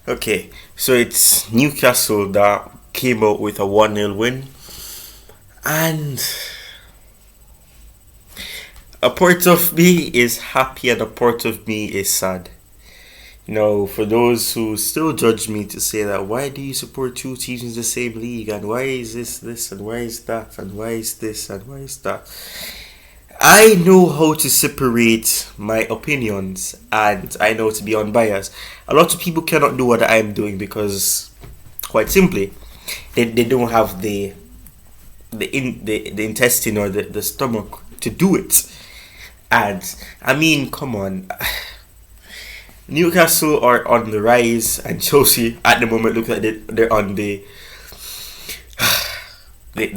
Okay, so it's Newcastle that came out with a 1-0 win, and a part of me is happy and a part of me is sad. For those who still judge me to say that, why do you support two teams in the same league, and why is this, and why is that, and why is this, and why is that? I know how to separate my opinions, and I know to be unbiased. A lot of people cannot do what I am doing because, quite simply, they don't have the intestine or the stomach to do it. And I mean, come on. Newcastle are on the rise, and Chelsea at the moment look like they're on the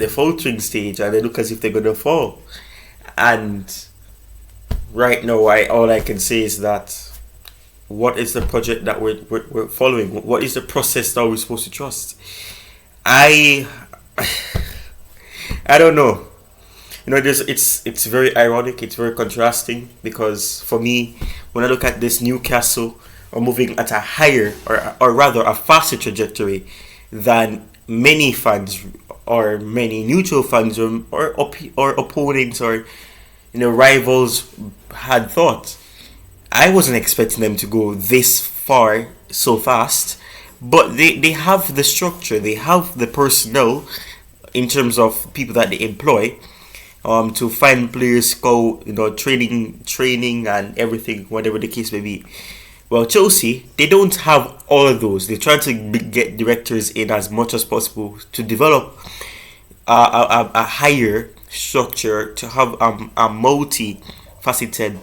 faltering stage, and they look as if they're gonna fall. And right now, all I can say is that, what is the project that we're following? What is the process that we're supposed to trust? I I don't know. It's very ironic. It's very contrasting because for me, when I look at this, Newcastle are moving at a higher or rather a faster trajectory than many fans or many neutral fans or opponents or rivals had thought. I wasn't expecting them to go this far so fast, but they have the structure, they have the personnel in terms of people that they employ to find players, go training and everything, whatever the case may be. Well, Chelsea, they don't have all of those. They try to get directors in as much as possible to develop a higher structure, to have a multi-faceted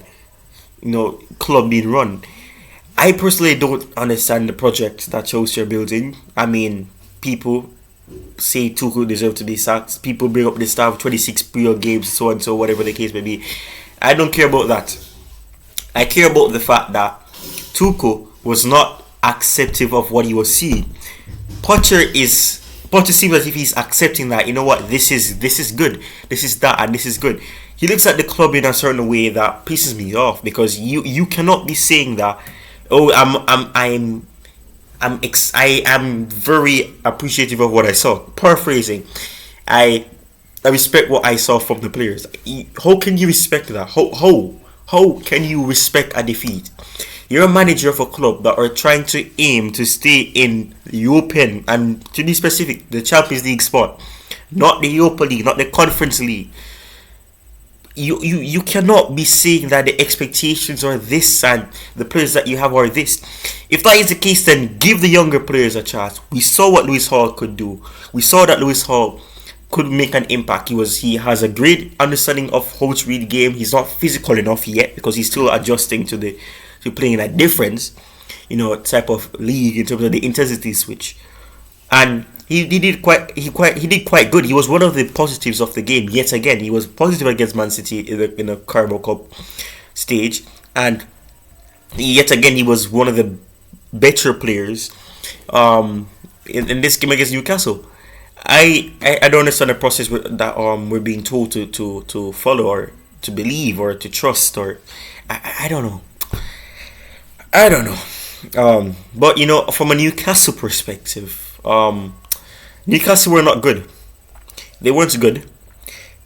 club being run. I personally don't understand the project that Chelsea are building. I mean, people say Tuchel deserves to be sacked. People bring up the staff 26 prior games, so and so, whatever the case may be. I don't care about that. I care about the fact that Tuchel was not accepting of what he was seeing. Potter seems as if he's accepting that, this is good, this is that, and this is good. He looks at the club in a certain way that pisses me off, because you cannot be saying that, oh, I am very appreciative of what I saw. Paraphrasing, I respect what I saw from the players. How can you respect that? How can you respect a defeat? You're a manager of a club that are trying to aim to stay in the European, and to be specific, the Champions League spot, not the Europa League, not the Conference League. You cannot be saying that the expectations are this and the players that you have are this. If that is the case, then give the younger players a chance. We saw what Lewis Hall could do. We saw that Lewis Hall could make an impact. He has a great understanding of how to read the game. He's not physical enough yet because he's still adjusting to playing in a different type of league in terms of the intensity switch. And he did quite good. He was one of the positives of the game. Yet again, he was positive against Man City in the Carabao Cup stage, and yet again he was one of the better players in this game against Newcastle. I don't understand the process that we're being told to follow or to believe or to trust, or I don't know. But from a Newcastle perspective, Newcastle were not good. They weren't good,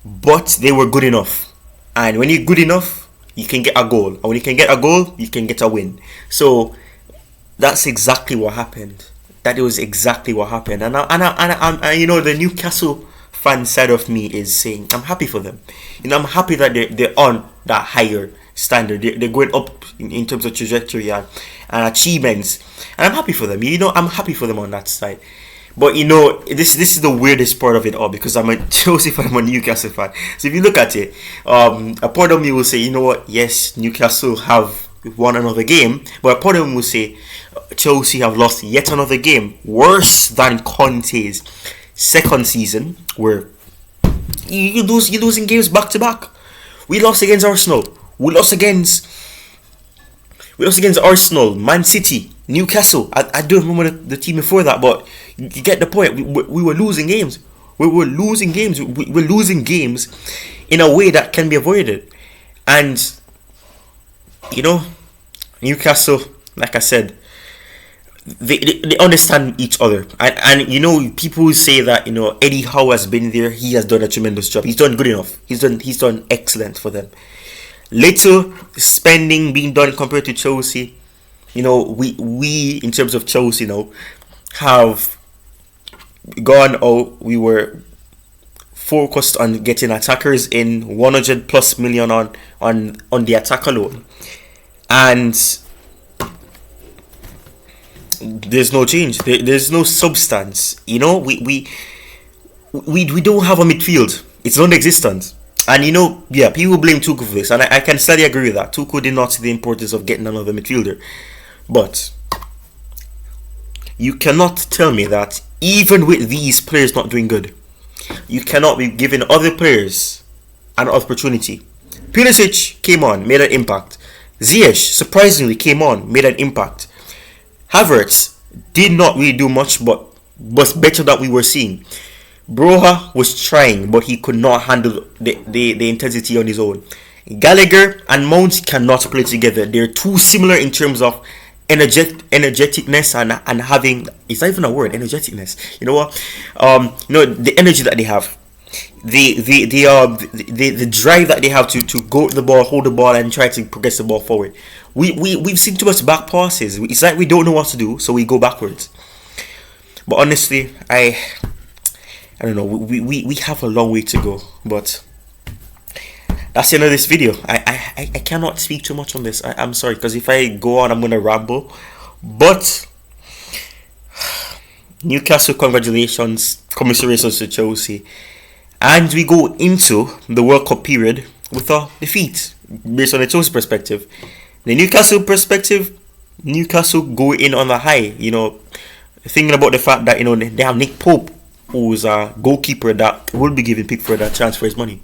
but they were good enough. And when you're good enough, you can get a goal. And when you can get a goal, you can get a win. So that's exactly what happened. That was exactly what happened. And the Newcastle fan side of me is saying, I'm happy for them. I'm happy that they're on that higher standard. They're going up in terms of trajectory and achievements. And I'm happy for them. I'm happy for them on that side. But this is the weirdest part of it all, because I'm a Chelsea fan, I'm a Newcastle fan. So if you look at it, a part of me will say, yes, Newcastle have won another game, but a part of me will say Chelsea have lost yet another game, worse than Conte's second season, where you're losing games back to back. We lost against Arsenal. We lost against Arsenal, Man City, Newcastle. I don't remember the team before that, but you get the point. We were losing games. We're losing games in a way that can be avoided. And Newcastle, like I said, they understand each other, and you know, people say that, you know, Eddie Howe has been there, he has done a tremendous job, he's done good enough, he's done excellent for them. Little spending being done compared to Chelsea. You know, we in terms of Chelsea now have gone out. We were focused on getting attackers in 100 plus million on the attack alone, and there's no change. There's no substance. You know, we don't have a midfield. It's non-existent. And you know, yeah, people blame Tuchel for this, and I can slightly agree with that. Tuchel did not see the importance of getting another midfielder, but you cannot tell me that even with these players not doing good, you cannot be giving other players an opportunity. Pulisic came on, made an impact. Ziyech surprisingly came on, made an impact. Havertz did not really do much, but was better than we were seeing. Broha was trying, but he could not handle the intensity on his own. Gallagher and Mount cannot play together. They're too similar in terms of energeticness and having, it's not even a word, energeticness. You know what? You know, the energy that they have, the drive that they have to go to the ball, hold the ball, and try to progress the ball forward. We've seen too much back passes. It's like we don't know what to do, so we go backwards. But honestly, I don't know. We have a long way to go, but that's the end of this video. I cannot speak too much on this. I'm sorry, because if I go on, I'm gonna ramble. But Newcastle, congratulations, commiserations to Chelsea, and we go into the World Cup period with a defeat based on the Chelsea perspective. The Newcastle perspective, Newcastle go in on the high. You know, thinking about the fact that, you know, they have Nick Pope, who's a goalkeeper that will be given Pickford a chance for his money.